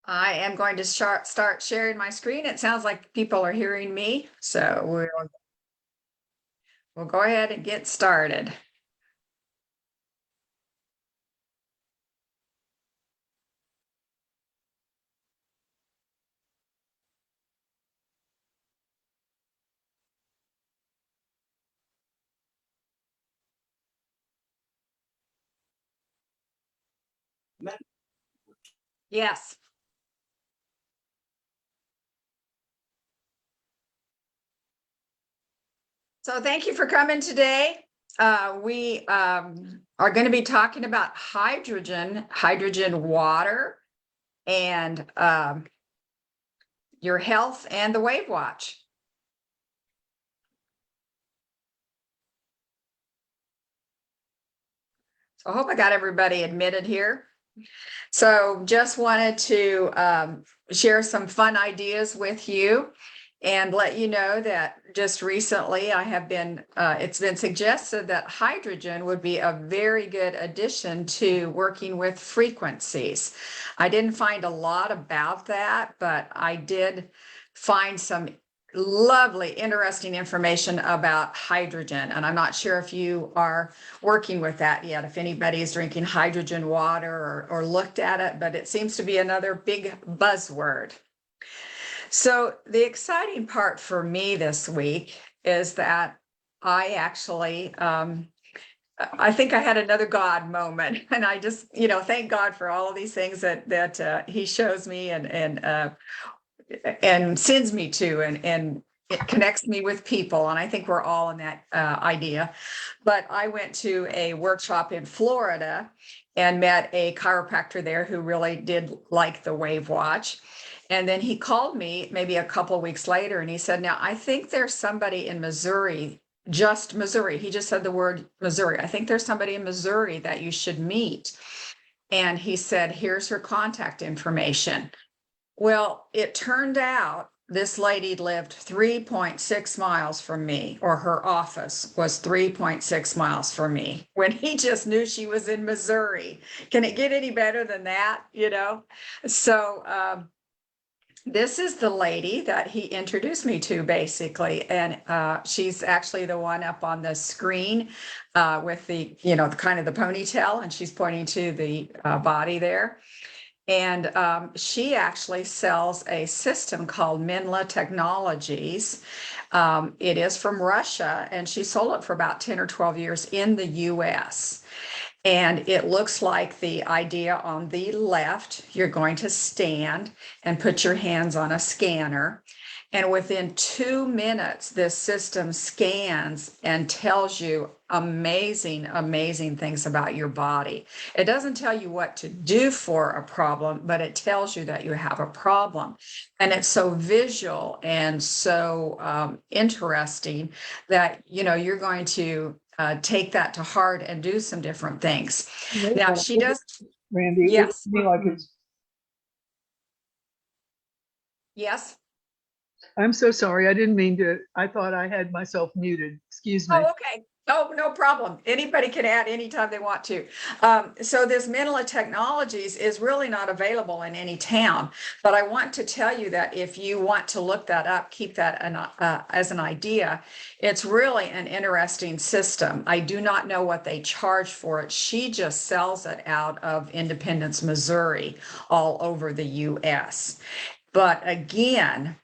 I am going to start sharing my screen. It sounds like people are hearing me, so we'll go ahead and get started. Yes. So thank you for coming today. We are going to be talking about hydrogen water, and your health and the Wavewatch. So I hope I got everybody admitted here. So just wanted to share some fun ideas with you and let you know that just recently I have been, it's been suggested that hydrogen would be a very good addition to working with frequencies. I didn't find a lot about that, but I did find some lovely, interesting information about hydrogen. And I'm not sure if you are working with that yet, if anybody is drinking hydrogen water or looked at it, but it seems to be another big buzzword. So the exciting part for me this week is that I actually, I think I had another God moment, and I just, thank God for all of these things that He shows me and sends me to, and it connects me with people. And I think we're all in that idea. But I went to a workshop in Florida and met a chiropractor there who really did like the Wavewatch. And then he called me maybe a couple of weeks later and he said, now I think there's somebody in Missouri, just Missouri. He just said the word Missouri. I think there's somebody in Missouri that you should meet. And he said, here's her contact information. Well, it turned out this lady lived 3.6 miles from me, or her office was 3.6 miles from me, when he just knew she was in Missouri. Can it get any better than that? So this is the lady that he introduced me to, basically. And she's actually the one up on the screen with the, kind of the ponytail, and she's pointing to the body there. And she actually sells a system called Minla Technologies. It is from Russia, and she sold it for about 10 or 12 years in the US. And it looks like the idea on the left, you're going to stand and put your hands on a scanner. And within 2 minutes, this system scans and tells you amazing, amazing things about your body. It doesn't tell you what to do for a problem, but it tells you that you have a problem. And it's so visual and so interesting that, you're going to take that to heart and do some different things. Now, she does. Randy, Yes. it like it's. Yes. I'm so sorry. I didn't mean to. I thought I had myself muted. Excuse me. Oh, okay. Oh, no problem. Anybody can add anytime they want to. So this Menala Technologies is really not available in any town, but I want to tell you that if you want to look that up, keep that as an idea. It's really an interesting system. I do not know what they charge for it. She just sells it out of Independence, Missouri, all over the US. But again,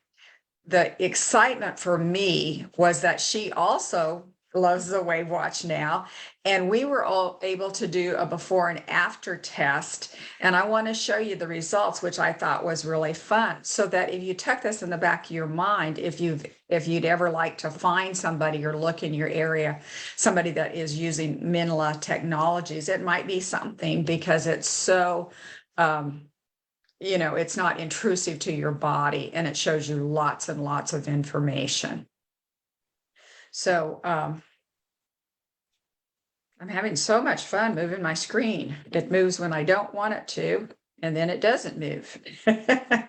the excitement for me was that she also loves the Wavewatch now. And we were all able to do a before and after test. And I want to show you the results, which I thought was really fun. So that if you tuck this in the back of your mind, if you'd ever like to find somebody or look in your area, somebody that is using Minla Technologies, it might be something, because it's so it's not intrusive to your body, and it shows you lots and lots of information. So I'm having so much fun moving my screen. It moves when I don't want it to, and then it doesn't move. There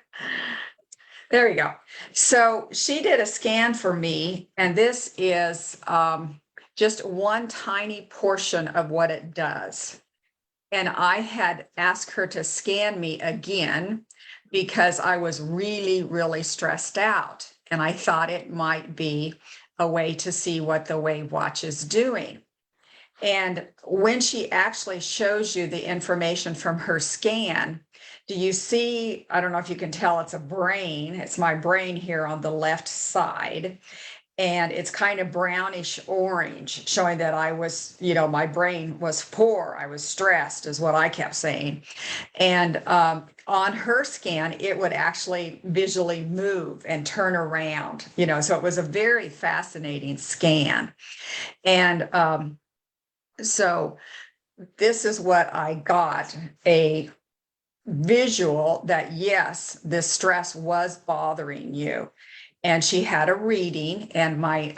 we go. So she did a scan for me, and this is just one tiny portion of what it does. And I had asked her to scan me again because I was really, really stressed out. And I thought it might be a way to see what the Wavwatch is doing. And when she actually shows you the information from her scan, do you see, I don't know if you can tell, it's a brain. It's my brain here on the left side. And it's kind of brownish orange, showing that I was, my brain was poor. I was stressed, is what I kept saying. And on her scan, it would actually visually move and turn around, so it was a very fascinating scan. And so this is what I got, a visual that, yes, this stress was bothering you. And she had a reading, and my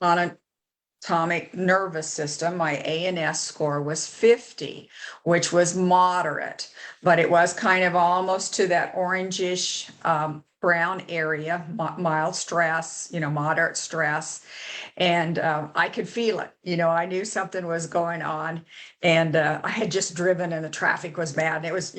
anatomic nervous system, my ANS score was 50, which was moderate, but it was kind of almost to that orangish brown area, mild stress, moderate stress. And I could feel it. I knew something was going on, and I had just driven and the traffic was bad. And it was,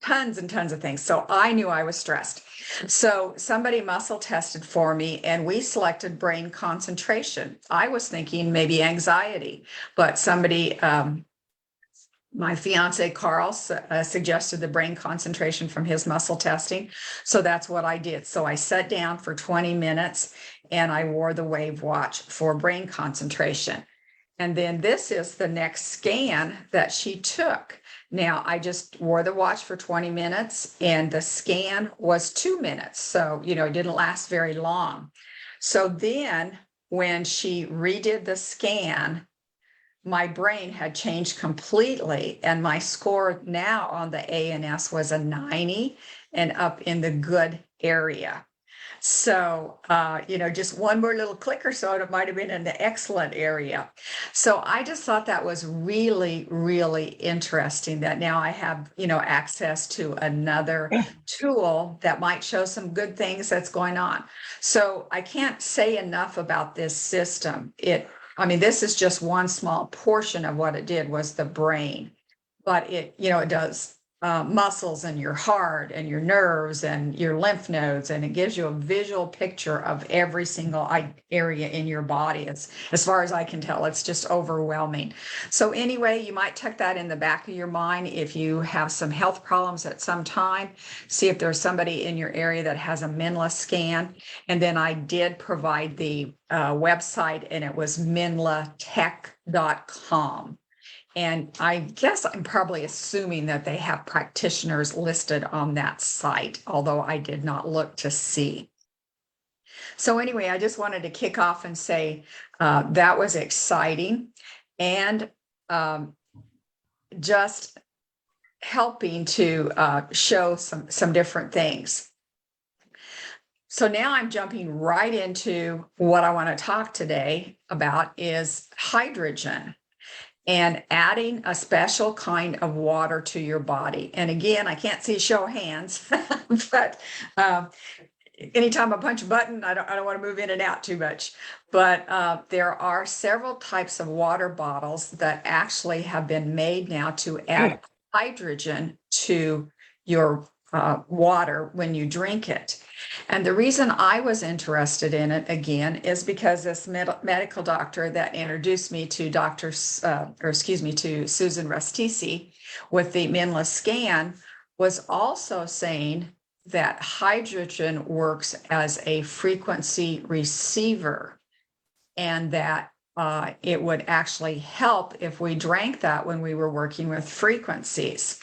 tons and tons of things. So I knew I was stressed. So somebody muscle tested for me, and we selected brain concentration. I was thinking maybe anxiety, but somebody, my fiance Carl, suggested the brain concentration from his muscle testing. So that's what I did. So I sat down for 20 minutes and I wore the Wavwatch for brain concentration. And then this is the next scan that she took. Now, I just wore the watch for 20 minutes and the scan was 2 minutes. So, it didn't last very long. So then when she redid the scan, my brain had changed completely. And my score now on the ANS was a 90 and up in the good area. So, just one more little click or so, it might have been in the excellent area. So I just thought that was really, really interesting that now I have, access to another tool that might show some good things that's going on. So I can't say enough about this system. This is just one small portion of what it did was the brain, but it does muscles and your heart and your nerves and your lymph nodes, and it gives you a visual picture of every single area in your body. As far as I can tell, it's just overwhelming. So anyway, you might tuck that in the back of your mind if you have some health problems at some time. See if there's somebody in your area that has a Minla scan. And then I did provide the website, and it was minlatech.com. And I guess I'm probably assuming that they have practitioners listed on that site, although I did not look to see. So anyway, I just wanted to kick off and say that was exciting, and just helping to show some different things. So now I'm jumping right into what I want to talk today about is hydrogen and adding a special kind of water to your body. And again, I can't see show of hands, but anytime I punch a button, I don't want to move in and out too much. But there are several types of water bottles that actually have been made now to add hydrogen to your water when you drink it. And the reason I was interested in it again is because this medical doctor that introduced me to to Susan Rustisi with the Minla scan was also saying that hydrogen works as a frequency receiver, and that it would actually help if we drank that when we were working with frequencies.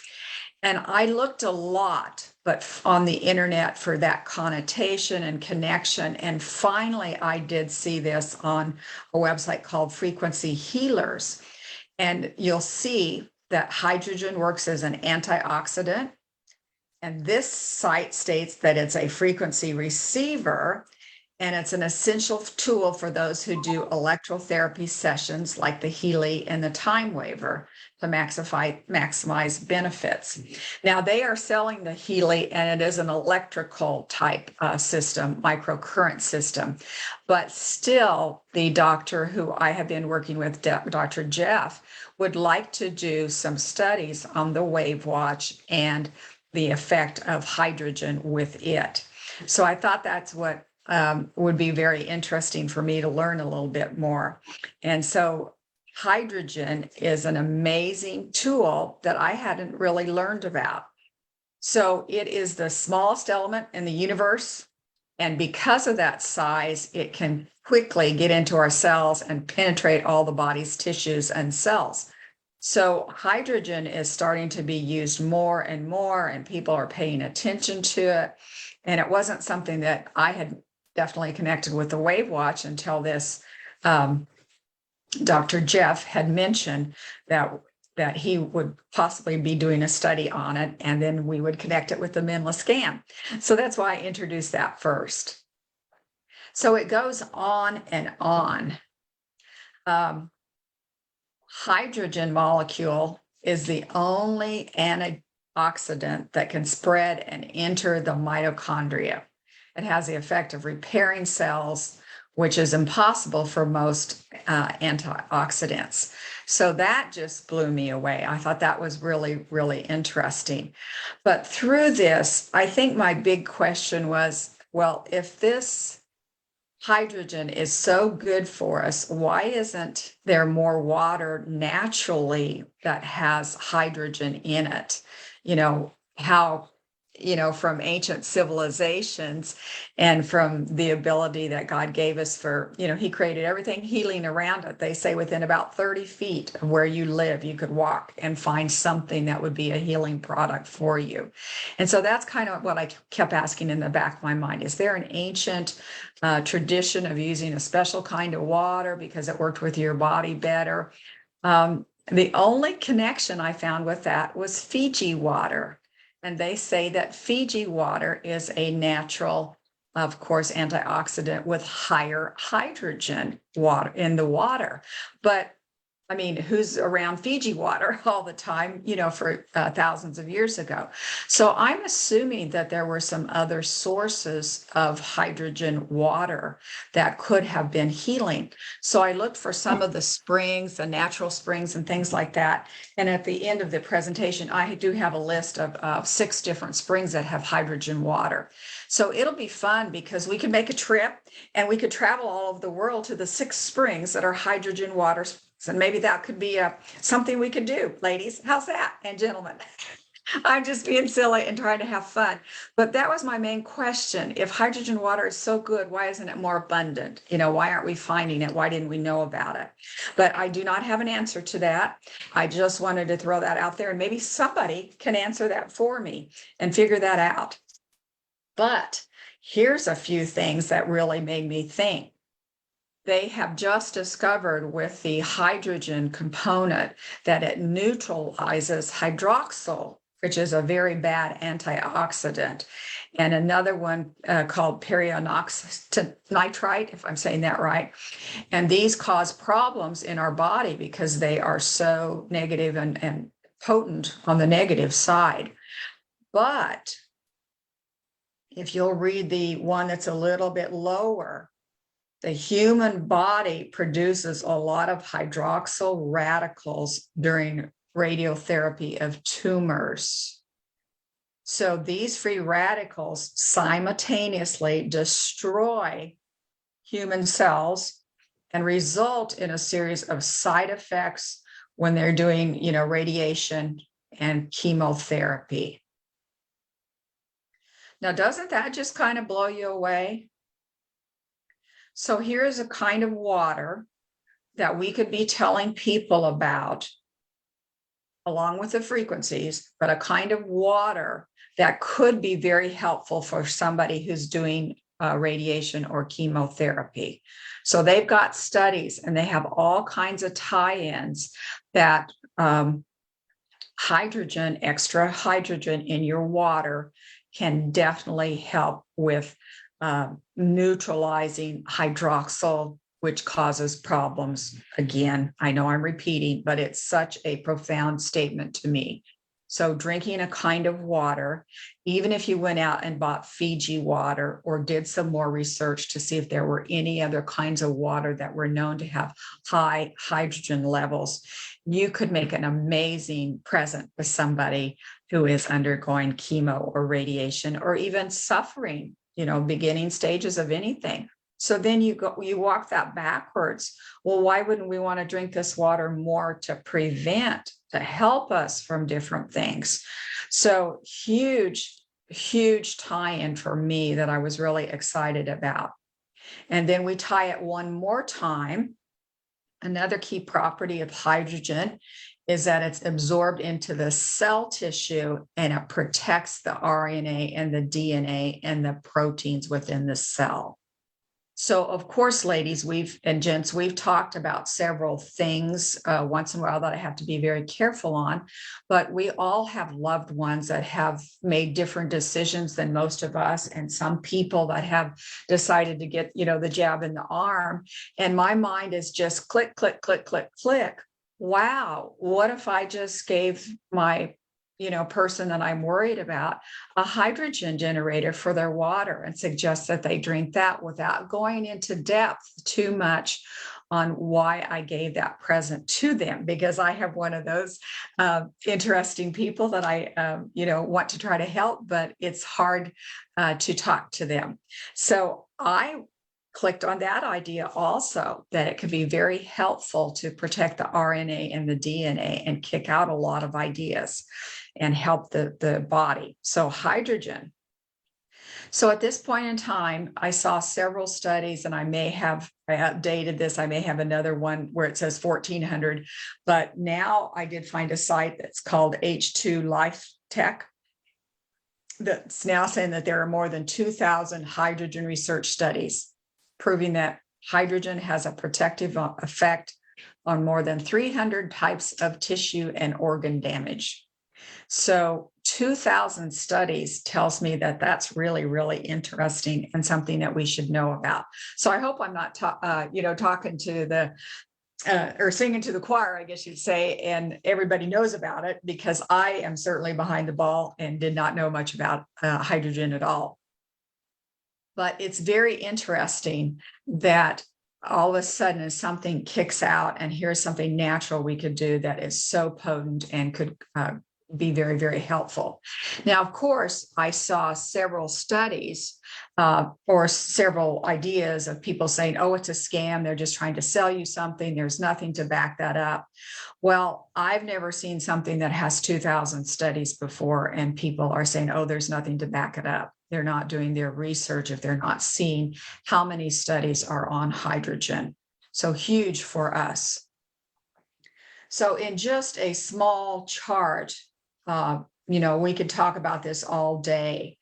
And I looked a lot, but on the internet for that connotation and connection. And finally, I did see this on a website called Frequency Healers. And you'll see that hydrogen works as an antioxidant. And this site states that it's a frequency receiver, and it's an essential tool for those who do electrotherapy sessions like the Healy and the Time Waver to maximize benefits. Now, they are selling the Healy, and it is an electrical type system, microcurrent system. But still, the doctor who I have been working with, Dr. Jeff, would like to do some studies on the Wavwatch and the effect of hydrogen with it. So I thought that's what would be very interesting for me to learn a little bit more. And so hydrogen is an amazing tool that I hadn't really learned about. So it is the smallest element in the universe. And because of that size, it can quickly get into our cells and penetrate all the body's tissues and cells. So hydrogen is starting to be used more and more, and people are paying attention to it. And it wasn't something that I had definitely connected with the Wavwatch until this Dr. Jeff had mentioned that he would possibly be doing a study on it, and then we would connect it with the Menla scan. So that's why I introduced that first. So it goes on and on. Hydrogen molecule is the only antioxidant that can spread and enter the mitochondria. It has the effect of repairing cells, which is impossible for most antioxidants. So that just blew me away. I thought that was really, really interesting. But through this, I think my big question was, well, if this hydrogen is so good for us, why isn't there more water naturally that has hydrogen in it? From ancient civilizations and from the ability that God gave us for, he created everything healing around it. They say within about 30 feet of where you live, you could walk and find something that would be a healing product for you. And so that's kind of what I kept asking in the back of my mind. Is there an ancient tradition of using a special kind of water because it worked with your body better? The only connection I found with that was Fiji water. And they say that Fiji water is a natural, of course, antioxidant with higher hydrogen water in the water. But I mean, who's around Fiji water all the time, for thousands of years ago? So I'm assuming that there were some other sources of hydrogen water that could have been healing. So I looked for some of the springs, the natural springs and things like that. And at the end of the presentation, I do have a list of 6 different springs that have hydrogen water. So it'll be fun because we could make a trip and we could travel all over the world to the 6 springs that are hydrogen water. And maybe that could be something we could do, ladies. How's that? And gentlemen, I'm just being silly and trying to have fun. But that was my main question. If hydrogen water is so good, why isn't it more abundant? Why aren't we finding it? Why didn't we know about it? But I do not have an answer to that. I just wanted to throw that out there, and maybe somebody can answer that for me and figure that out. But here's a few things that really made me think. They have just discovered with the hydrogen component that it neutralizes hydroxyl, which is a very bad antioxidant. And another one called peroxynitrite, if I'm saying that right. And these cause problems in our body because they are so negative and potent on the negative side. But if you'll read the one that's a little bit lower, the human body produces a lot of hydroxyl radicals during radiotherapy of tumors. So these free radicals simultaneously destroy human cells and result in a series of side effects when they're doing, radiation and chemotherapy. Now, doesn't that just kind of blow you away? So here's a kind of water that we could be telling people about, along with the frequencies, but a kind of water that could be very helpful for somebody who's doing radiation or chemotherapy. So they've got studies and they have all kinds of tie-ins that hydrogen, extra hydrogen in your water can definitely help with neutralizing hydroxyl, which causes problems. Again, I know I'm repeating, but it's such a profound statement to me. So drinking a kind of water, even if you went out and bought Fiji water or did some more research to see if there were any other kinds of water that were known to have high hydrogen levels, you could make an amazing present with somebody who is undergoing chemo or radiation or even suffering, beginning stages of anything. So then you walk that backwards. Well, why wouldn't we want to drink this water more to prevent, to help us from different things? So huge, huge tie-in for me that I was really excited about. And then we tie it one more time. Another key property of hydrogen is that it's absorbed into the cell tissue and it protects the RNA and the DNA and the proteins within the cell. So, of course, ladies, and gents, we've talked about several things once in a while that I have to be very careful on, but we all have loved ones that have made different decisions than most of us, and some people that have decided to get, the jab in the arm. And my mind is just click, click, click, click, click. Wow, what if I just gave my person that I'm worried about a hydrogen generator for their water and suggest that they drink that without going into depth too much on why I gave that present to them, because I have one of those interesting people that I, want to try to help, but it's hard to talk to them. So I clicked on that idea also, that it could be very helpful to protect the RNA and the DNA and kick out a lot of ideas and help the body. So hydrogen. So at this point in time, I saw several studies, and I updated this. I may have another one where it says 1400, but now I did find a site that's called H2 Life Tech that's now saying that there are more than 2,000 hydrogen research studies proving that hydrogen has a protective effect on more than 300 types of tissue and organ damage. So 2,000 studies tells me that that's really, really interesting and something that we should know about. So I hope I'm not, talking to or singing to the choir, I guess you'd say, and everybody knows about it, because I am certainly behind the ball and did not know much about hydrogen at all. But it's very interesting that all of a sudden something kicks out and here's something natural we could do that is so potent and could be very, very helpful. Now, of course, I saw several studies or several ideas of people saying, oh, it's a scam. They're just trying to sell you something. There's nothing to back that up. Well, I've never seen something that has 2,000 studies before, and people are saying, oh, there's nothing to back it up. They're not doing their research if they're not seeing how many studies are on hydrogen. So huge for us. So in just a small chart, we could talk about this all day.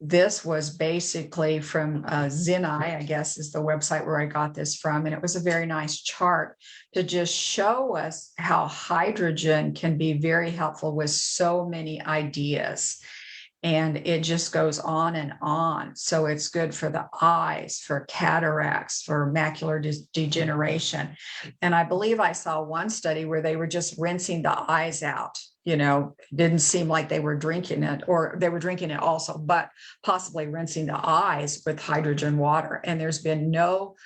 This was basically from Zinai, I guess is the website where I got this from. And it was a very nice chart to just show us how hydrogen can be very helpful with so many ideas. And it just goes on and on. So it's good for the eyes, for cataracts, for macular degeneration. And I believe I saw one study where they were just rinsing the eyes out. It didn't seem like they were drinking it, or they were drinking it also, but possibly rinsing the eyes with hydrogen water. And there's been no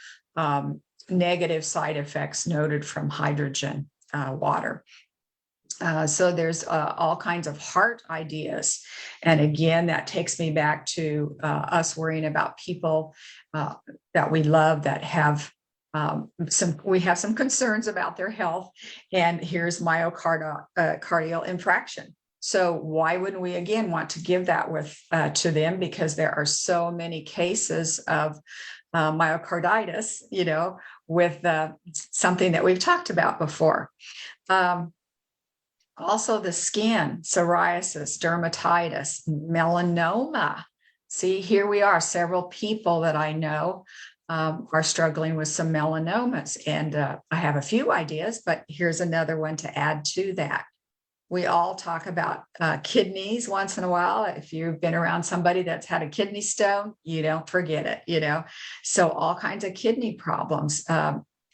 negative side effects noted from hydrogen water. So there's all kinds of heart ideas. And again, that takes me back to us worrying about people that we love that have we have some concerns about their health. And here's myocardial infarction. So why wouldn't we again want to give that to them? Because there are so many cases of myocarditis, with something that we've talked about before. Also the skin, psoriasis, dermatitis, melanoma. See, here we are, several people that I know are struggling with some melanomas. And I have a few ideas, but here's another one to add to that. We all talk about kidneys once in a while. If you've been around somebody that's had a kidney stone, you don't forget it, So all kinds of kidney problems.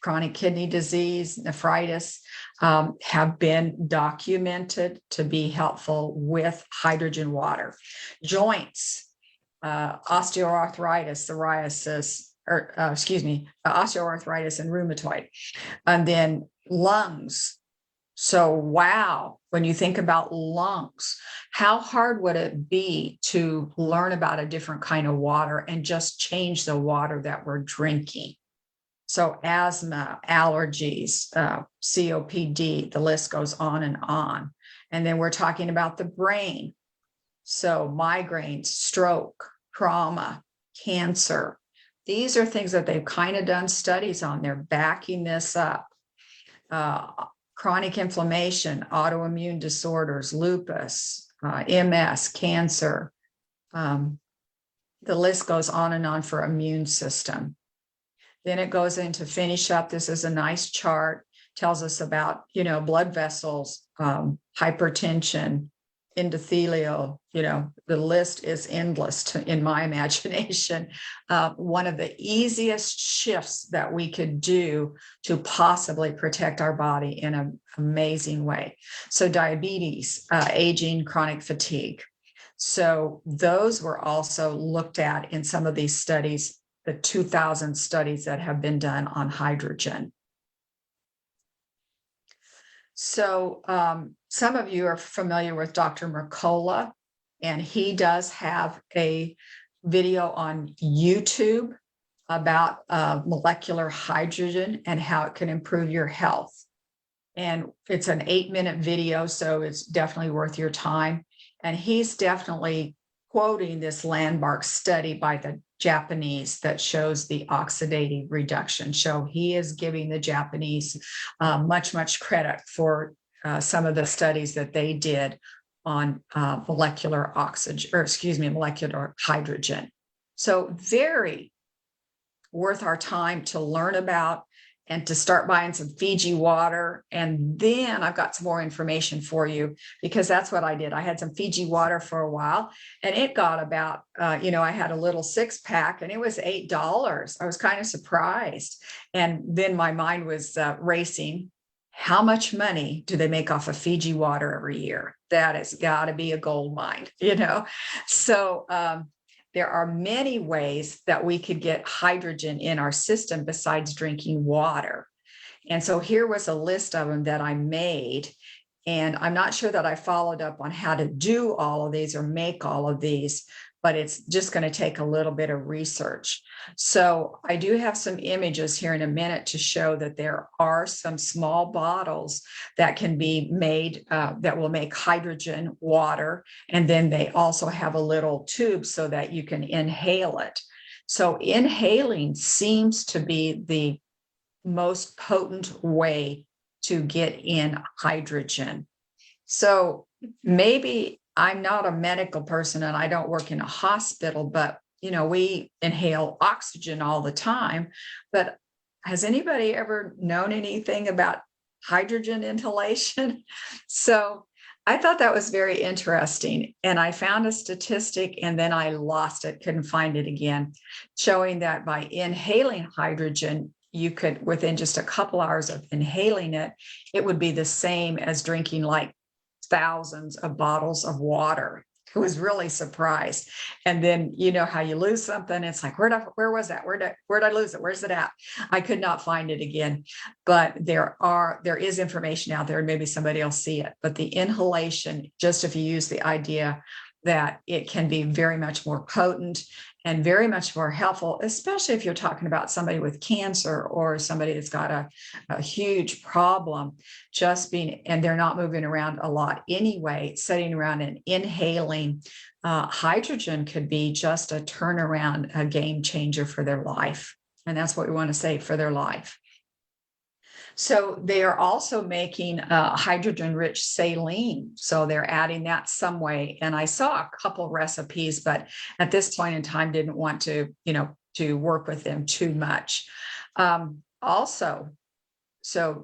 chronic kidney disease, nephritis, have been documented to be helpful with hydrogen water. Joints, osteoarthritis, psoriasis, osteoarthritis and rheumatoid, and then lungs. So, wow, when you think about lungs, how hard would it be to learn about a different kind of water and just change the water that we're drinking? So asthma, allergies, COPD, the list goes on and on. And then we're talking about the brain. So migraines, stroke, trauma, cancer. These are things that they've kind of done studies on. They're backing this up. Chronic inflammation, autoimmune disorders, lupus, MS, cancer. The list goes on and on for immune system. Then it goes into finish up. This is a nice chart, tells us about, blood vessels, hypertension, endothelial, the list is endless in my imagination. One of the easiest shifts that we could do to possibly protect our body in an amazing way. So diabetes, aging, chronic fatigue. So those were also looked at in some of these studies, the 2000 studies that have been done on hydrogen. So some of you are familiar with Dr. Mercola, and he does have a video on YouTube about molecular hydrogen and how it can improve your health. And it's an 8-minute video, so it's definitely worth your time. And he's definitely quoting this landmark study by the Japanese that shows the oxidative reduction. So he is giving the Japanese much credit for some of the studies that they did on molecular hydrogen. So very worth our time to learn about and to start buying some Fiji water. And then I've got some more information for you, because that's what I did. I had some Fiji water for a while, and it got about, I had a little 6-pack and it was $8. I was kind of surprised. And then my mind was racing. How much money do they make off of Fiji water every year? That has got to be a gold mine, So, there are many ways that we could get hydrogen in our system besides drinking water. And so here was a list of them that I made. And I'm not sure that I followed up on how to do all of these or make all of these, but it's just going to take a little bit of research. So I do have some images here in a minute to show that there are some small bottles that can be made that will make hydrogen water. And then they also have a little tube so that you can inhale it. So inhaling seems to be the most potent way to get in hydrogen. So maybe I'm not a medical person and I don't work in a hospital, but we inhale oxygen all the time. But has anybody ever known anything about hydrogen inhalation? So I thought that was very interesting. And I found a statistic and then I lost it, couldn't find it again, showing that by inhaling hydrogen, you could, within just a couple hours of inhaling it, it would be the same as drinking like thousands of bottles of water. I was really surprised. And then, how you lose something, it's like, where was that? Where'd I lose it? Where's it at? I could not find it again, but there is information out there and maybe somebody will see it. But the inhalation, just if you use the idea that it can be very much more potent and very much more helpful, especially if you're talking about somebody with cancer or somebody that's got a huge problem, and they're not moving around a lot anyway, sitting around and inhaling hydrogen could be just a turnaround, a game changer for their life. And that's what we want to say, for their life. So they are also making hydrogen-rich saline. So they're adding that some way. And I saw a couple recipes, but at this point in time, didn't want to work with them too much. So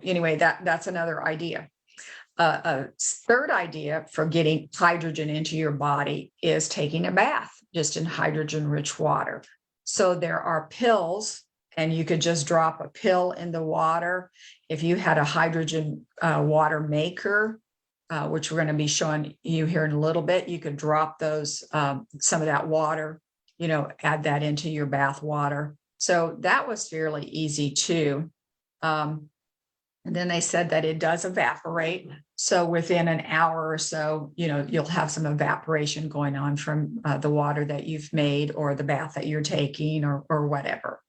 anyway, that's another idea. A third idea for getting hydrogen into your body is taking a bath just in hydrogen-rich water. So there are pills and you could just drop a pill in the water. If you had a hydrogen water maker, which we're going to be showing you here in a little bit, you could drop those, some of that water, add that into your bath water. So that was fairly easy too. And then they said that it does evaporate. So within an hour or so, you'll have some evaporation going on from the water that you've made or the bath that you're taking or whatever.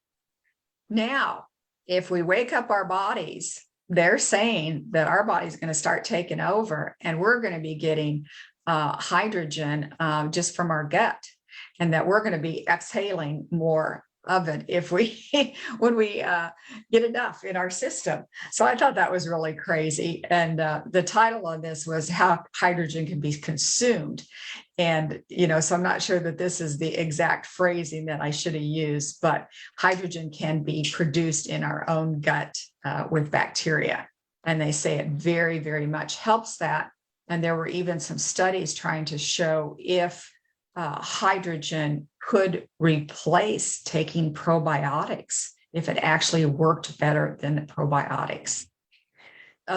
Now, if we wake up our bodies, they're saying that our body's going to start taking over and we're going to be getting hydrogen just from our gut, and that we're going to be exhaling more of it if we when we get enough in our system. So I thought that was really crazy. And the title on this was How Hydrogen Can Be Consumed. And, so I'm not sure that this is the exact phrasing that I should have used, but hydrogen can be produced in our own gut with bacteria. And they say it very, very much helps that. And there were even some studies trying to show if hydrogen could replace taking probiotics, if it actually worked better than the probiotics.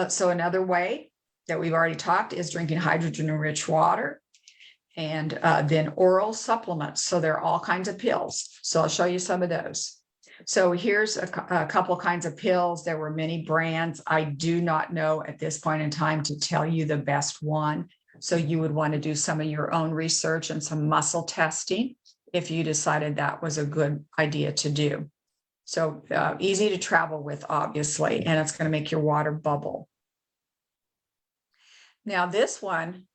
So another way that we've already talked is drinking hydrogen-rich water, and then oral supplements. So there are all kinds of pills. So I'll show you some of those. So here's a couple kinds of pills. There were many brands. I do not know at this point in time to tell you the best one. So you would want to do some of your own research and some muscle testing if you decided that was a good idea to do. So easy to travel with, obviously, and it's going to make your water bubble. Now this one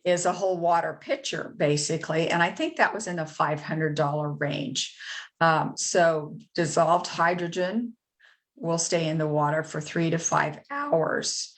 is a whole water pitcher, basically, and I think that was in the $500 range. So dissolved hydrogen will stay in the water for 3 to 5 hours.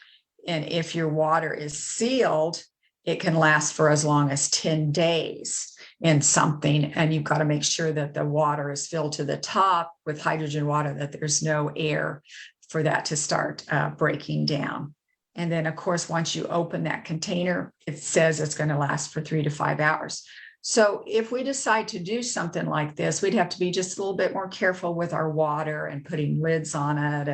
And if your water is sealed, it can last for as long as 10 days in something. And you've got to make sure that the water is filled to the top with hydrogen water, that there's no air for that to start breaking down. And then, of course, once you open that container, it says it's going to last for 3 to 5 hours. So if we decide to do something like this, we'd have to be just a little bit more careful with our water and putting lids on it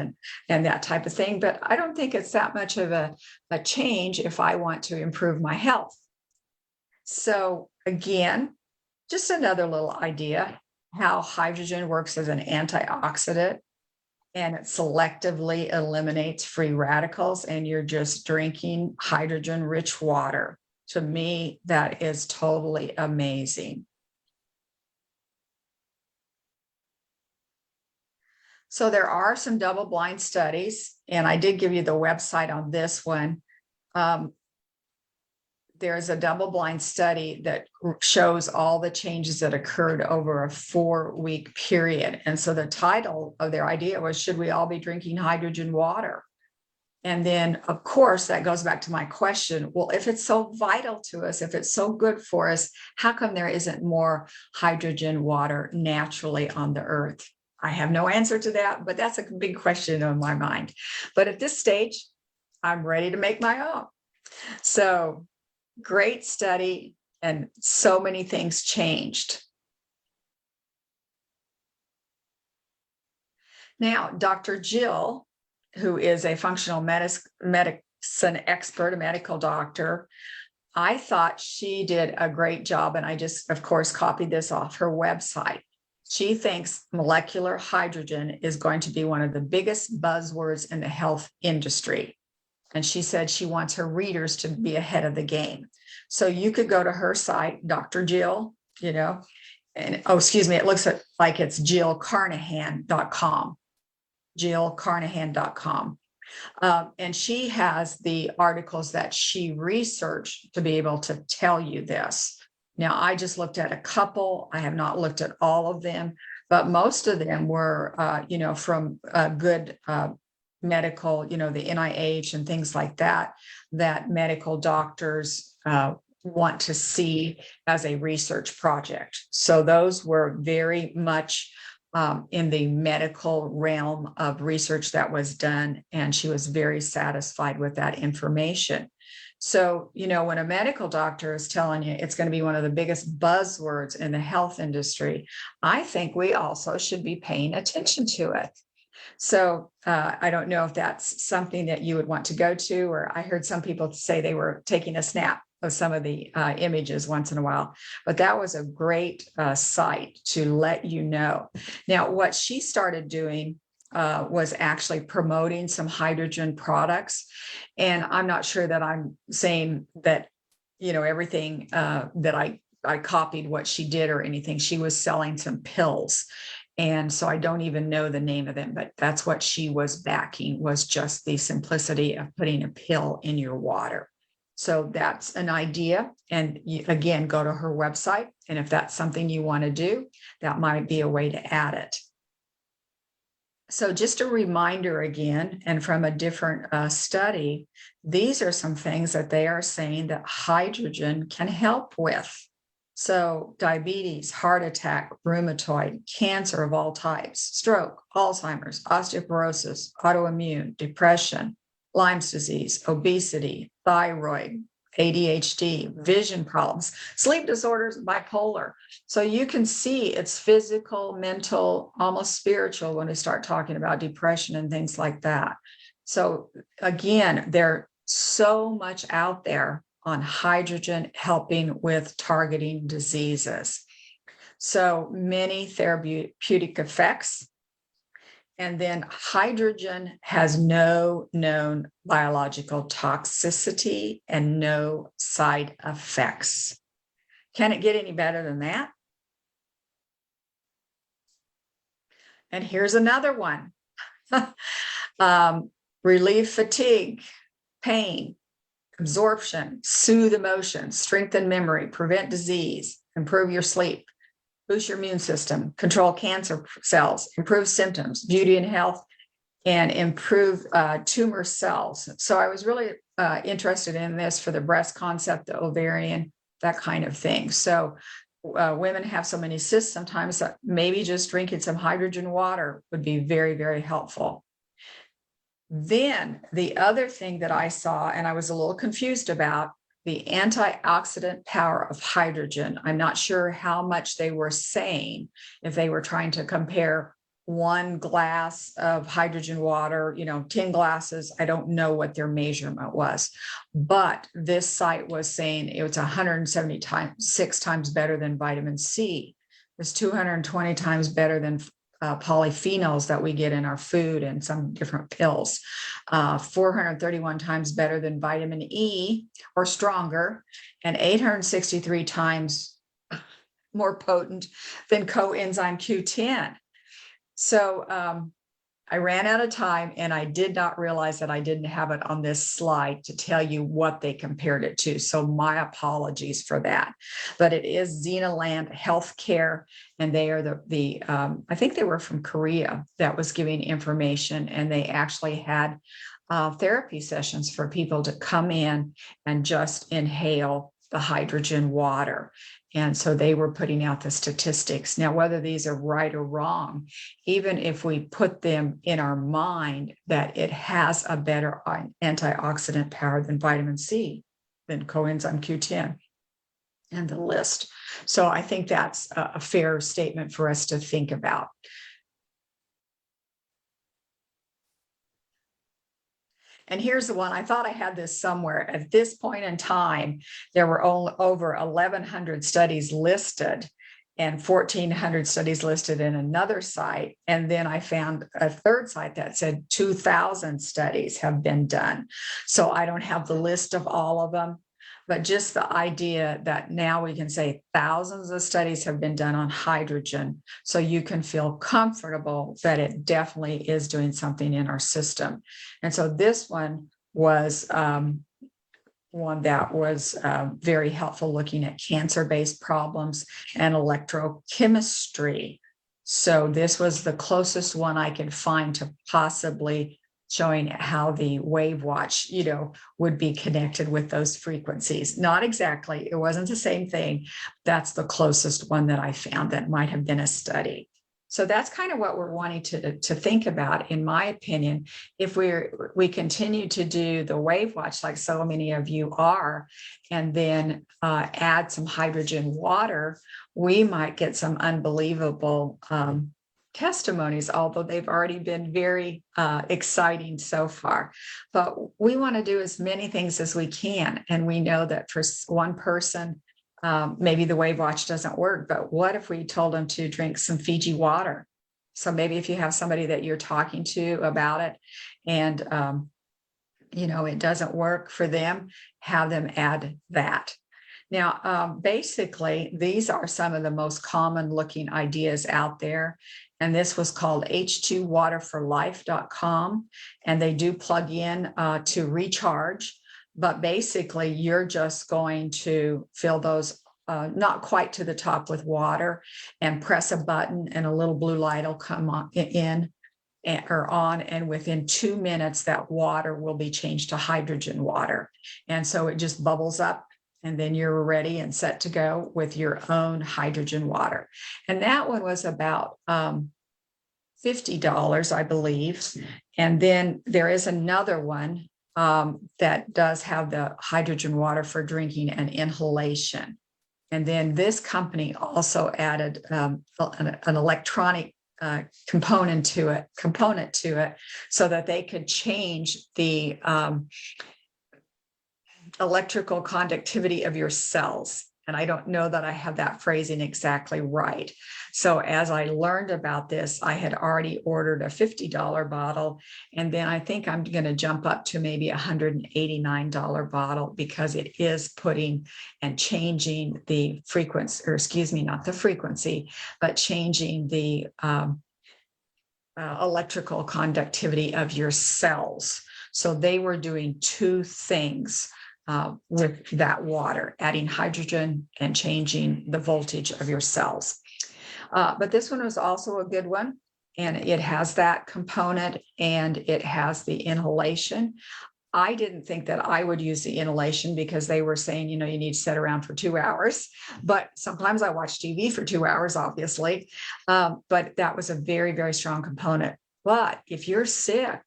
and that type of thing. But I don't think it's that much of a change if I want to improve my health. So again, just another little idea how hydrogen works as an antioxidant, and it selectively eliminates free radicals, and you're just drinking hydrogen-rich water. To me, that is totally amazing. So there are some double-blind studies, and I did give you the website on this one. There's a double-blind study that shows all the changes that occurred over a 4-week period. And so the title of their idea was, should we all be drinking hydrogen water? And then, of course, that goes back to my question. Well, if it's so vital to us, if it's so good for us, how come there isn't more hydrogen water naturally on the earth? I have no answer to that, but that's a big question on my mind. But at this stage, I'm ready to make my own. So great study, and so many things changed. Now, Dr. Jill, who is a functional medicine expert, a medical doctor, I thought she did a great job. And I just, of course, copied this off her website. She thinks molecular hydrogen is going to be one of the biggest buzzwords in the health industry. And she said she wants her readers to be ahead of the game. So you could go to her site, Dr. Jill, and it looks like it's jillcarnahan.com. jillcarnahan.com. And she has the articles that she researched to be able to tell you this. Now, I just looked at a couple. I have not looked at all of them, but most of them were, from good medical, the NIH and things like that, that medical doctors want to see as a research project. So those were very much in the medical realm of research that was done, and she was very satisfied with that information. So, when a medical doctor is telling you it's going to be one of the biggest buzzwords in the health industry, I think we also should be paying attention to it. So I don't know if that's something that you would want to go to, or I heard some people say they were taking a snap of some of the images once in a while, but that was a great site to let you know. Now, what she started doing was actually promoting some hydrogen products. And I'm not sure that I'm saying that, everything that I copied what she did or anything. She was selling some pills. And so I don't even know the name of them, but that's what she was backing, was just the simplicity of putting a pill in your water. So that's an idea. And again, go to her website. And if that's something you want to do, that might be a way to add it. So just a reminder again, and from a different study, these are some things that they are saying that hydrogen can help with. So diabetes, heart attack, rheumatoid, cancer of all types, stroke, Alzheimer's, osteoporosis, autoimmune, depression, Lyme's disease, obesity, thyroid, ADHD, vision problems, sleep disorders, bipolar. So you can see it's physical, mental, almost spiritual when we start talking about depression and things like that. So again, there's so much out there on hydrogen helping with targeting diseases. So many therapeutic effects. And then hydrogen has no known biological toxicity and no side effects. Can it get any better than that? And here's another one. Relieve fatigue, pain, absorption, soothe emotions, strengthen memory, prevent disease, improve your sleep, boost your immune system, control cancer cells, improve symptoms, beauty and health, and improve tumor cells. So I was really interested in this for the breast concept, the ovarian, that kind of thing. So women have so many cysts sometimes that maybe just drinking some hydrogen water would be very, very helpful. Then the other thing that I saw, and I was a little confused about, the antioxidant power of hydrogen. I'm not sure how much they were saying, if they were trying to compare one glass of hydrogen water, 10 glasses. I don't know what their measurement was, but this site was saying it was 176 times better than vitamin C. It was 220 times better than polyphenols that we get in our food and some different pills, 431 times better than vitamin E or stronger, and 863 times more potent than coenzyme Q10. So I ran out of time, and I did not realize that I didn't have it on this slide to tell you what they compared it to. So my apologies for that. But it is Xenaland Healthcare, and they are the I think they were from Korea that was giving information, and they actually had therapy sessions for people to come in and just inhale the hydrogen water. And so they were putting out the statistics. Now, whether these are right or wrong, even if we put them in our mind that it has a better antioxidant power than vitamin C, than coenzyme Q10, and the list. So I think that's a fair statement for us to think about. And here's the one. I thought I had this somewhere. At this point in time, there were over 1,100 studies listed and 1,400 studies listed in another site. And then I found a third site that said 2,000 studies have been done. So I don't have the list of all of them, but just the idea that now we can say thousands of studies have been done on hydrogen, so you can feel comfortable that it definitely is doing something in our system. And so this one was one that was very helpful, looking at cancer-based problems and electrochemistry. So this was the closest one I could find to possibly showing how the Wavwatch, would be connected with those frequencies. Not exactly, it wasn't the same thing. That's the closest one that I found that might have been a study. So that's kind of what we're wanting to think about, in my opinion. If we continue to do the Wavwatch like so many of you are, and then add some hydrogen water, we might get some unbelievable testimonies, although they've already been very exciting so far. But we want to do as many things as we can. And we know that for one person, maybe the Wavwatch doesn't work, but what if we told them to drink some Fiji water? So maybe if you have somebody that you're talking to about it and, it doesn't work for them, have them add that. Now, basically, these are some of the most common looking ideas out there. And this was called h2waterforlife.com. And they do plug in to recharge. But basically, you're just going to fill those not quite to the top with water and press a button, and a little blue light will come on and within 2 minutes, that water will be changed to hydrogen water. And so it just bubbles up, and then you're ready and set to go with your own hydrogen water. And that one was about $50, I believe. And then there is another one that does have the hydrogen water for drinking and inhalation. And then this company also added an electronic component to it, so that they could change the electrical conductivity of your cells. And I don't know that I have that phrasing exactly right. So as I learned about this, I had already ordered a $50 bottle. And then I think I'm going to jump up to maybe a $189 bottle, because it is putting and changing the frequency, or excuse me, not the frequency, but changing the electrical conductivity of your cells. So they were doing two things with that water, adding hydrogen and changing the voltage of your cells. But this one was also a good one, and it has that component, and it has the inhalation. I didn't think that I would use the inhalation, because they were saying, you need to sit around for 2 hours. But sometimes I watch TV for 2 hours, obviously. But that was a very, very strong component. But if you're sick,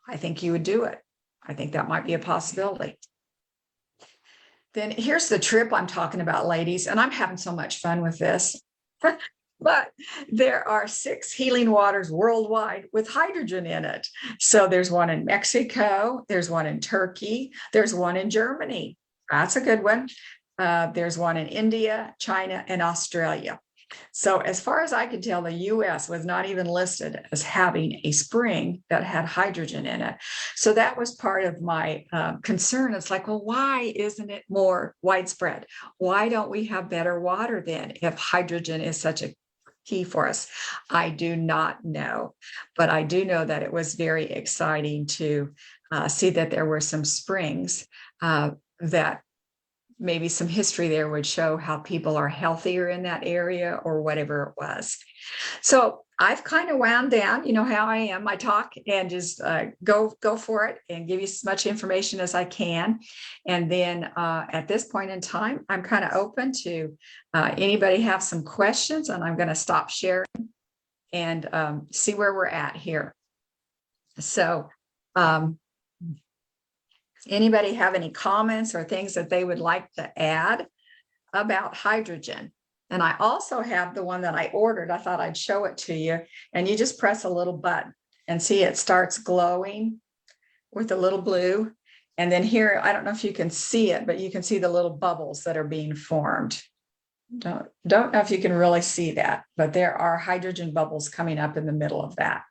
I think you would do it. I think that might be a possibility. Then here's the trip I'm talking about, ladies, and I'm having so much fun with this. But there are 6 healing waters worldwide with hydrogen in it. So there's one in Mexico, there's one in Turkey, there's one in Germany. That's a good one. There's one in India, China, and Australia. So as far as I could tell, the US was not even listed as having a spring that had hydrogen in it. So that was part of my concern. It's like, well, why isn't it more widespread? Why don't we have better water then, if hydrogen is such a key for us? I do not know, but I do know that it was very exciting to see that there were some springs that maybe some history there would show how people are healthier in that area, or whatever it was. So I've kind of wound down, you know how I am, I talk and just go for it and give you as much information as I can. And then at this point in time, I'm kind of open to anybody have some questions, and I'm going to stop sharing and see where we're at here. So anybody have any comments or things that they would like to add about hydrogen? And I also have the one that I ordered. I thought I'd show it to you. And you just press a little button and see it starts glowing with a little blue. And then here, I don't know if you can see it, but you can see the little bubbles that are being formed. Don't know if you can really see that, but there are hydrogen bubbles coming up in the middle of that.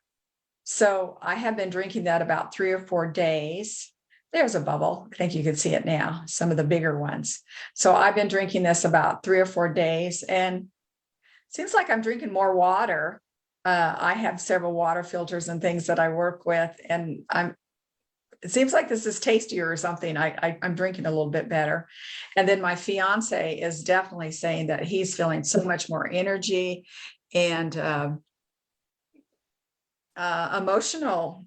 So I have been drinking that about 3 or 4 days. There's a bubble. I think you can see it now, some of the bigger ones. So I've been drinking this about 3 or 4 days, and it seems like I'm drinking more water. I have several water filters and things that I work with, and it seems like this is tastier or something. I'm drinking a little bit better. And then my fiance is definitely saying that he's feeling so much more energy and emotional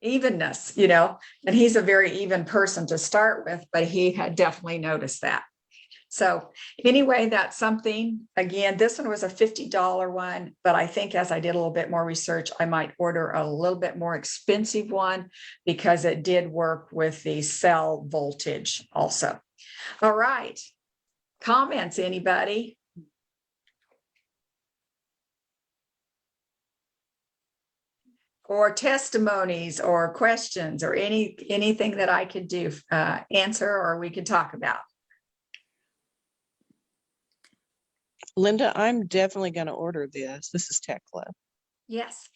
evenness, and he's a very even person to start with, but he had definitely noticed that. So anyway, that's something. Again, this one was a $50 one, but I think as I did a little bit more research, I might order a little bit more expensive one because it did work with the cell voltage also. All right. Comments, anybody? Or testimonies or questions or anything that I could do, answer, or we could talk about. Linda, I'm definitely going to order this. This is Tekla. Yes.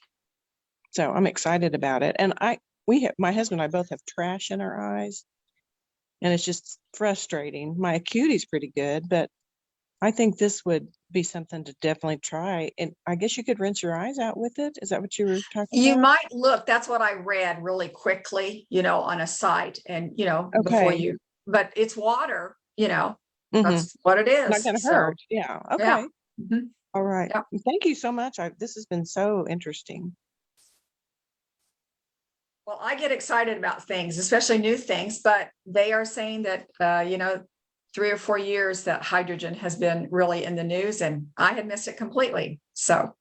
So I'm excited about it. And my husband and I both have trash in our eyes, and it's just frustrating. My acuity's pretty good, but I think this would be something to definitely try. And I guess you could rinse your eyes out with it. Is that what you were talking You about? might look, that's what I read really quickly, on a site and, before Okay. but it's water, Mhm. that's what it is. Not going to So, hurt. Yeah. Okay. yeah. Mhm. All right. Yeah. Thank you so much. This has been so interesting. Well, I get excited about things, especially new things, but they are saying that, 3 or 4 years that hydrogen has been really in the news, and I had missed it completely. So,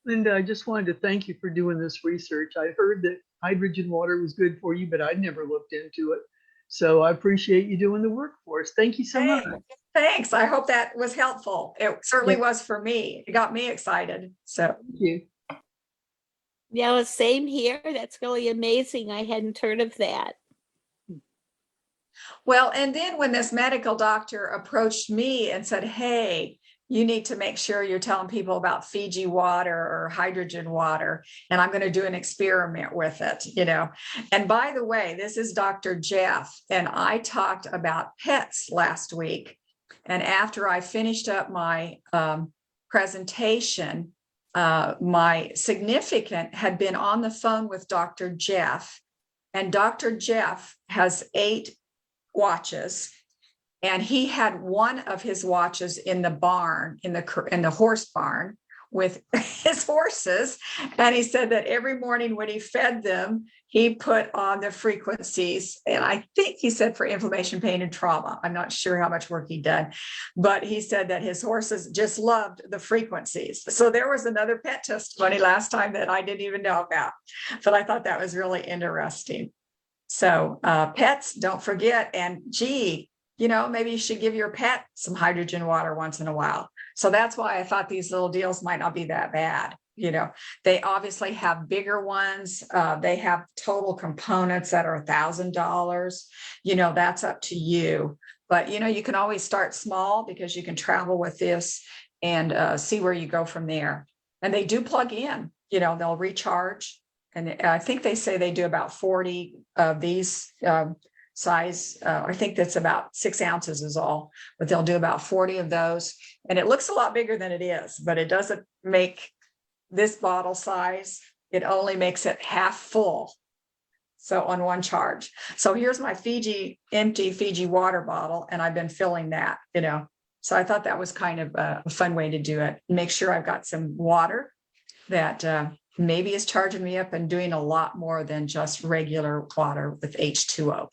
Linda, I just wanted to thank you for doing this research. I heard that hydrogen water was good for you, but I'd never looked into it. So I appreciate you doing the work for us. Thank you so much. thanks. I hope that was helpful. It certainly Yeah. was for me. It got me excited. So, Thank you. Yeah, well, same here. That's really amazing. I hadn't heard of that. well, and then when this medical doctor approached me and said, hey, you need to make sure you're telling people about Fiji water or hydrogen water, and I'm going to do an experiment with it, And by the way, this is Dr. Jeff, and I talked about pets last week. And after I finished up my presentation, my significant had been on the phone with Dr. Jeff, and Dr. Jeff has 8 watches, and he had one of his watches in the barn, in the horse barn with his horses. And he said that every morning when he fed them, he put on the frequencies. And I think he said for inflammation, pain, and trauma. I'm not sure how much work he did, but he said that his horses just loved the frequencies. So there was another pet testimony last time that I didn't even know about, but I thought that was really interesting. So pets, don't forget. And gee, maybe you should give your pet some hydrogen water once in a while. So that's why I thought these little deals might not be that bad. They obviously have bigger ones. They have total components that are $1,000. That's up to you. But, you can always start small because you can travel with this and see where you go from there. And they do plug in, they'll recharge. And I think they say they do about 40 of these size. I think that's about 6 ounces is all, but they'll do about 40 of those. And it looks a lot bigger than it is, but it doesn't make this bottle size. It only makes it half full. So on one charge. So here's my empty Fiji water bottle, and I've been filling that, So I thought that was kind of a fun way to do it. Make sure I've got some water that maybe is charging me up and doing a lot more than just regular water with H2O.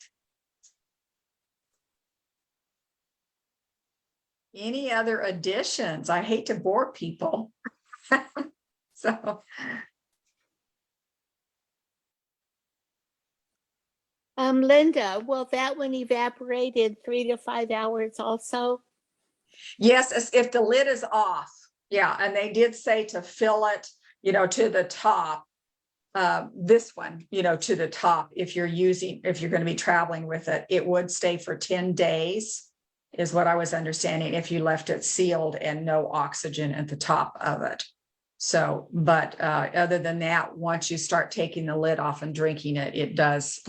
Any other additions? I hate to bore people. So. Linda, will that one evaporate in 3 to 5 hours also? Yes, if the lid is off. Yeah, and they did say to fill it, to the top. This one, to the top, if you're going to be traveling with it, it would stay for 10 days, is what I was understanding, if you left it sealed and no oxygen at the top of it. So, but other than that, once you start taking the lid off and drinking it, it does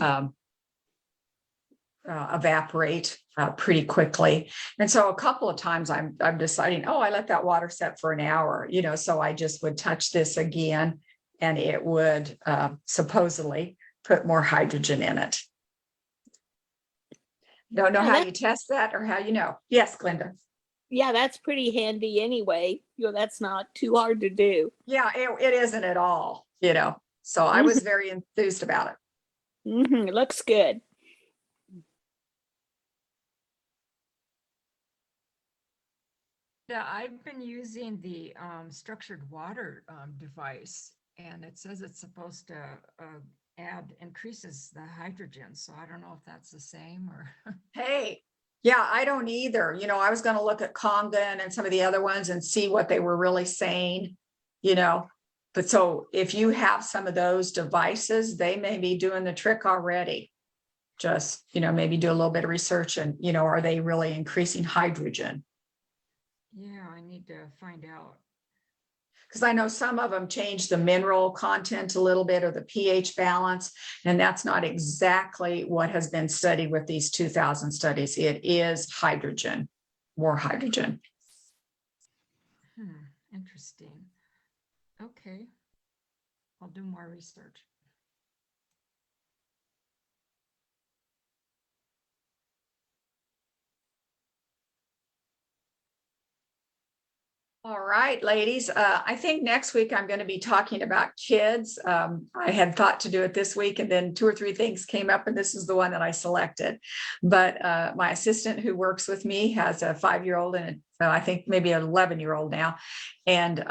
evaporate pretty quickly. And so a couple of times I'm deciding, I let that water set for an hour, so I just would touch this again, and it would supposedly put more hydrogen in it. Don't know how you test that or how you know. Yes, Glenda. Yeah, that's pretty handy anyway. That's not too hard to do. Yeah, it isn't at all, So I was very enthused about it. It looks good. Yeah, I've been using the structured water device, and it says it's supposed to increases the hydrogen. So I don't know if that's the same or. Hey, yeah, I don't either. I was going to look at Kangen and some of the other ones and see what they were really saying, you know. But so if you have some of those devices, they may be doing the trick already. Just, maybe do a little bit of research and, are they really increasing hydrogen? Yeah, I need to find out. Because I know some of them change the mineral content a little bit or the pH balance, and that's not exactly what has been studied with these 2000 studies. It is hydrogen, more hydrogen. Interesting. Okay. I'll do more research. All right, ladies. I think next week I'm going to be talking about kids. I had thought to do it this week, and then 2 or 3 things came up, and this is the one that I selected. But my assistant who works with me has a 5-year-old and I think maybe an 11-year-old now, and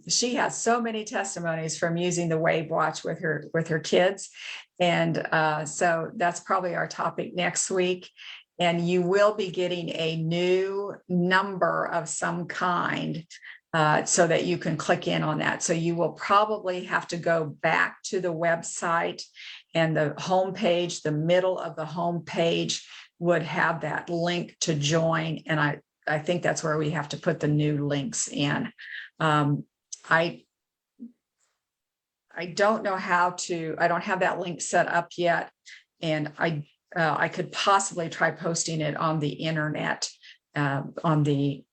she has so many testimonies from using the Wavwatch with her kids, and so that's probably our topic next week. And you will be getting a new number of some kind so that you can click in on that. So you will probably have to go back to the website, and the homepage, the middle of the homepage would have that link to join. And I think that's where we have to put the new links in. I don't know how to, I don't have that link set up yet. And I could possibly try posting it on the internet, on the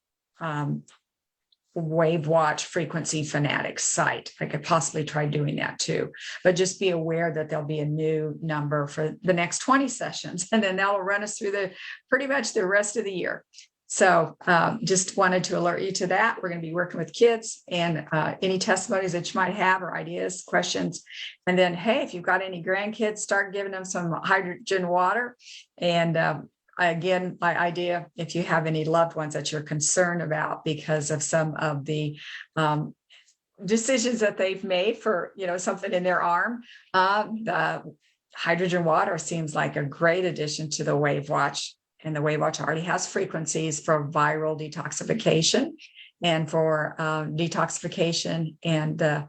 Wavwatch Frequency Fanatics site. I could possibly try doing that too, but just be aware that there'll be a new number for the next 20 sessions, and then that'll run us through pretty much the rest of the year. So just wanted to alert you to that. We're going to be working with kids, and any testimonies that you might have or ideas, questions. And then, hey, if you've got any grandkids, start giving them some hydrogen water. And again, my idea, if you have any loved ones that you're concerned about because of some of the decisions that they've made for, something in their arm, the hydrogen water seems like a great addition to the Wavewatch. And the Wavewatch already has frequencies for viral detoxification and for detoxification. And the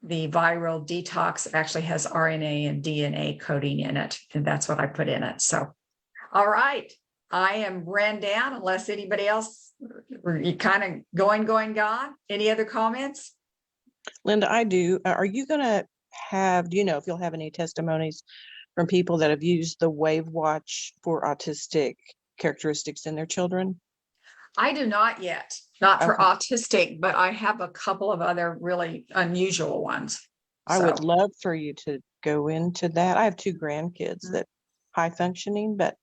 viral detox actually has RNA and DNA coding in it. And that's what I put in it. So, all right. I am ran down unless anybody else, you kind of gone. Any other comments? Linda, I do. Are you going to do you know if you'll have any testimonies from people that have used the Wavewatch for autistic characteristics in their children? I do not yet, not for Okay. autistic, but I have a couple of other really unusual ones. I would love for you to go into that. I have 2 grandkids that high functioning, but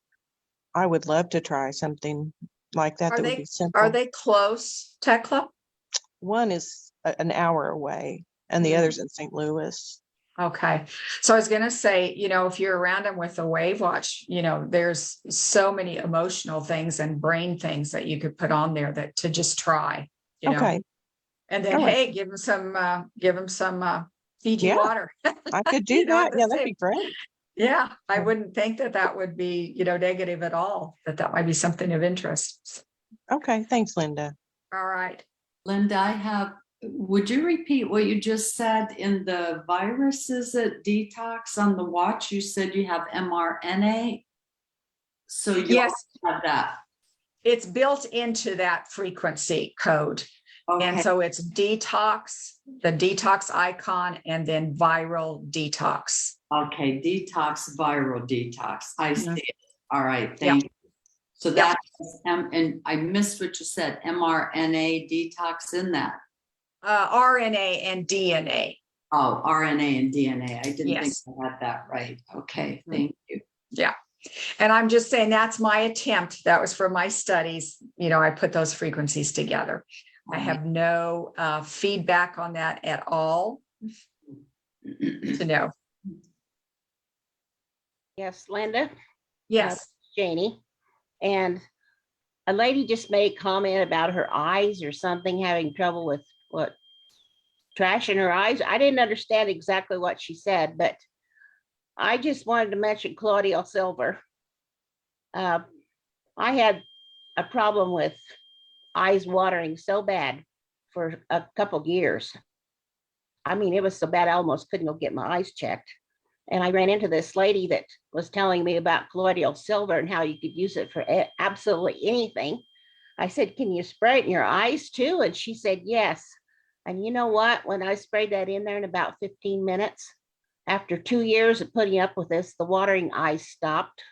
I would love to try something like that. That would be simple. Are they close, Tekla? One is an hour away, and the other's in St. Louis. Okay. So I was going to say, if you're around them with the Wavewatch, there's so many emotional things and brain things that you could put on there that to just try, Okay. And then, hey, give them some Fiji water. I could do that. Yeah, that'd be great. Yeah. I wouldn't think that would be, negative at all, that might be something of interest. Okay. Thanks, Linda. All right. Linda, would you repeat what you just said in the viruses at detox on the watch? You said you have mRNA. So you have that. It's built into that frequency code. Okay. And so it's detox, the detox icon, and then viral detox. Okay, detox, viral detox. I see it. All right, thank you. So that is, and I missed what you said, mRNA detox in that. RNA and DNA. Oh, RNA and DNA. I didn't think I had that right. Okay, thank you. Yeah. And I'm just saying that's my attempt. That was for my studies. I put those frequencies together. I have no feedback on that at all to know. Yes, Linda? Yes. Janie. And a lady just made a comment about her eyes or something, having trouble with what trash in her eyes. I didn't understand exactly what she said, but I just wanted to mention Claudia Silver. I had a problem with eyes watering so bad for a couple years. I mean, it was so bad I almost couldn't go get my eyes checked. And I ran into this lady that was telling me about colloidal silver and how you could use it for absolutely anything. I said, can you spray it in your eyes too? And she said, yes. And you know what? When I sprayed that in there in about 15 minutes, after 2 years of putting up with this, the watering eyes stopped.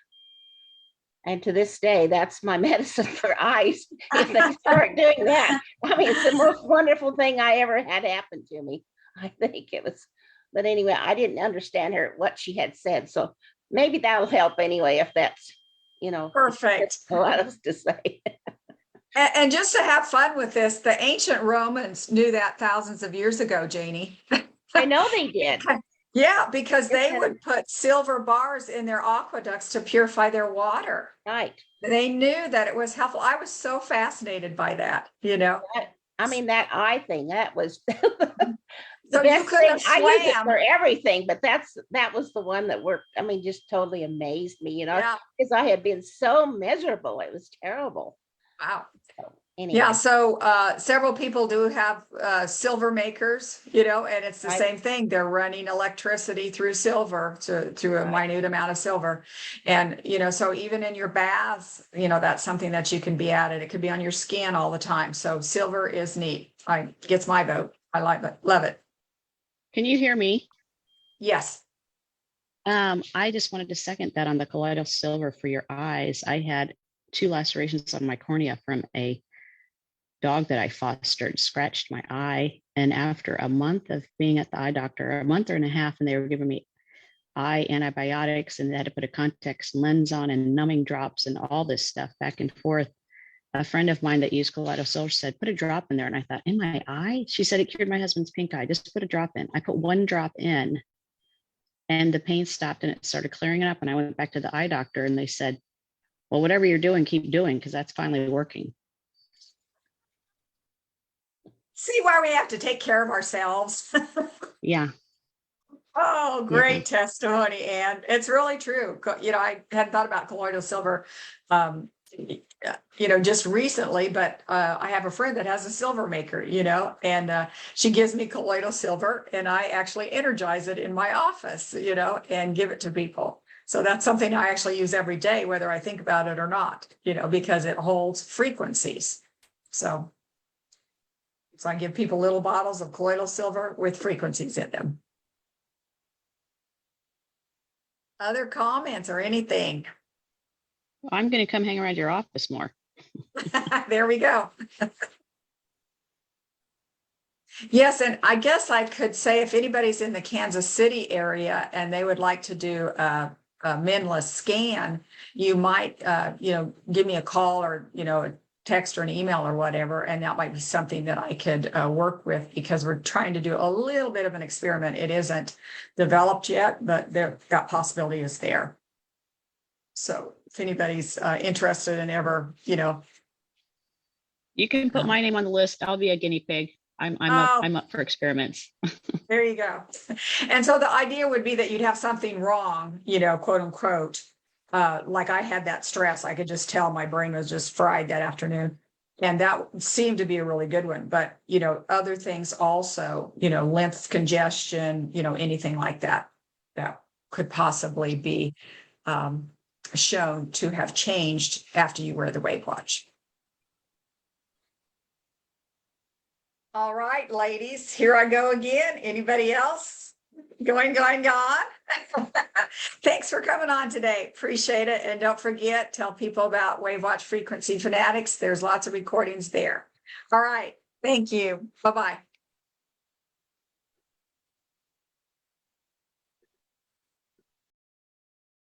And to this day, that's my medicine for eyes. If they start doing that, I mean, it's the most wonderful thing I ever had happen to me. I think it was. But anyway, I didn't understand what she had said. So maybe that'll help anyway, if that's, Perfect. allowed us to say. And just to have fun with this, the ancient Romans knew that thousands of years ago, Janie. I know they did. Yeah, because they would put silver bars in their aqueducts to purify their water. Right. They knew that it was helpful. I was so fascinated by that, I mean, that eye thing, that was So you could have I use it swam. for everything, but that was the one that worked. I mean, just totally amazed me, Yeah. because I had been so miserable. It was terrible. Wow. So, anyway. Yeah, so several people do have silver makers, and it's the Right. same thing. They're running electricity through silver to a Right. minute amount of silver. And, so even in your baths, that's something that you can be added. It could be on your skin all the time. So silver is neat. Gets my vote. I like it. Love it. Can you hear me? Yes. I just wanted to second that on the colloidal silver for your eyes. I had 2 lacerations on my cornea from a dog that I fostered, scratched my eye. And after a month of being at the eye doctor, a month and a half, and they were giving me eye antibiotics, and they had to put a contact lens on and numbing drops and all this stuff back and forth. A friend of mine that used colloidal silver said, put a drop in there. And I thought, in my eye? She said, it cured my husband's pink eye. Just put a drop in. I put 1 drop in and the pain stopped and it started clearing it up. And I went back to the eye doctor and they said, well, whatever you're doing, keep doing, because that's finally working. See why we have to take care of ourselves. Yeah. Oh, great testimony, Ann. It's really true. I hadn't thought about colloidal silver, just recently, but I have a friend that has a silver maker, and she gives me colloidal silver and I actually energize it in my office, and give it to people. So that's something I actually use every day, whether I think about it or not, because it holds frequencies. So I give people little bottles of colloidal silver with frequencies in them. Other comments or anything? I'm going to come hang around your office more. There we go. Yes, and I guess I could say if anybody's in the Kansas City area and they would like to do a Menless scan, you might, give me a call or, a text or an email or whatever, and that might be something that I could work with, because we're trying to do a little bit of an experiment. It isn't developed yet, but that possibility is there. So if anybody's interested in ever, You can put my name on the list. I'll be a guinea pig. I'm up for experiments. There you go. And so the idea would be that you'd have something wrong, quote unquote. Like I had that stress. I could just tell my brain was just fried that afternoon. And that seemed to be a really good one. But, other things also, lymph congestion, anything like that, that could possibly be shown to have changed after you wear the Wavwatch. All right, ladies, here I go again. Anybody else? Going. Thanks for coming on today. Appreciate it. And don't forget, tell people about Wavwatch Frequency Fanatics. There's lots of recordings there. All right. Thank you. Bye-bye.